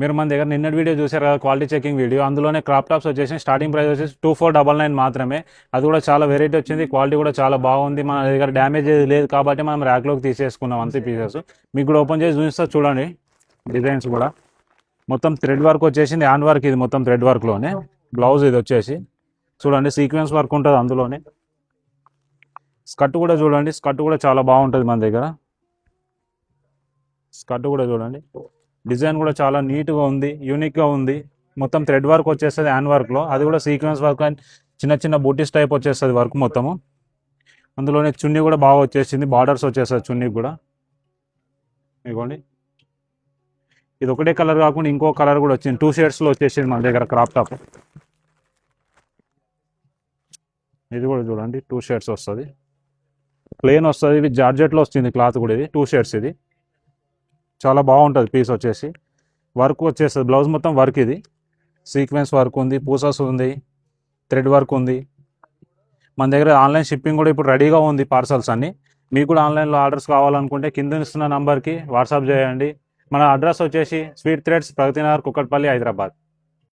మీరు మన దగ్గర నిన్నటి వీడియో చూసారు కదా, క్వాలిటీ చెకింగ్ వీడియో. అందులోనే క్రాప్ టాప్స్ వచ్చేసి స్టార్టింగ్ ప్రైస్ వచ్చేసి 2499 మాత్రమే. అది కూడా చాలా వెరైటీ వచ్చింది, క్వాలిటీ కూడా చాలా బాగుంది. మన దగ్గర డ్యామేజ్ లేదు కాబట్టి మనం ర్యాక్లోకి తీసేసుకున్నాం అంతే పీసెస్. మీకు కూడా ఓపెన్ చేసి చూపిస్తా చూడండి. డిజైన్స్ కూడా మొత్తం థ్రెడ్ వర్క్ వచ్చేసింది, హ్యాండ్ వర్క్ ఇది మొత్తం థ్రెడ్ వర్క్లోనే. బ్లౌజ్ ఇది వచ్చేసి చూడండి, సీక్వెన్స్ వర్క్ ఉంటుంది అందులోనే. స్కర్ట్ కూడా చూడండి, స్కర్ట్ కూడా చాలా బాగుంటుంది మన దగ్గర. స్కర్ట్ కూడా చూడండి, డిజైన్ కూడా చాలా నీట్గా ఉంది, యూనిక్గా ఉంది. మొత్తం థ్రెడ్ వర్క్ వచ్చేస్తుంది హ్యాండ్ వర్క్లో, అది కూడా సీక్వెన్స్ వర్క్ అండ్ చిన్న చిన్న బూటీస్ టైప్ వచ్చేస్తుంది వర్క్ మొత్తము. అందులోనే చున్నీ కూడా బాగా వచ్చేసింది, బార్డర్స్ వచ్చేస్తుంది చున్నీకి కూడా. ఇదిగోండి, ఇది ఒకటే కలర్ కాకుండా ఇంకో కలర్ కూడా వచ్చింది, 2 షేడ్స్లో వచ్చేసింది మన దగ్గర క్రాప్ టాప్. ఇది కూడా చూడండి 2 షేడ్స్ వస్తుంది, ప్లెయిన్ వస్తుంది. ఇది జార్జెట్లో వస్తుంది క్లాత్ కూడా, ఇది 2 షేడ్స్. ఇది చాలా బాగుంటుంది పీస్ వచ్చేసి. వర్క్ వచ్చేస్తుంది బ్లౌజ్ మొత్తం వర్క్, ఇది సీక్వెన్స్ వర్క్ ఉంది, పూసస్ ఉంది, థ్రెడ్ వర్క్ ఉంది. మన దగ్గర ఆన్లైన్ షిప్పింగ్ కూడా ఇప్పుడు రెడీగా ఉంది, పార్సల్స్ అన్నీ. మీకు కూడా ఆన్లైన్లో ఆర్డర్స్ కావాలనుకుంటే కింద ఇస్తున్న నంబర్కి వాట్సాప్ చేయండి. మన అడ్రస్ వచ్చేసి స్వీట్ థ్రెడ్స్, ప్రగతినగర్, కుక్కట్పల్లి, హైదరాబాద్.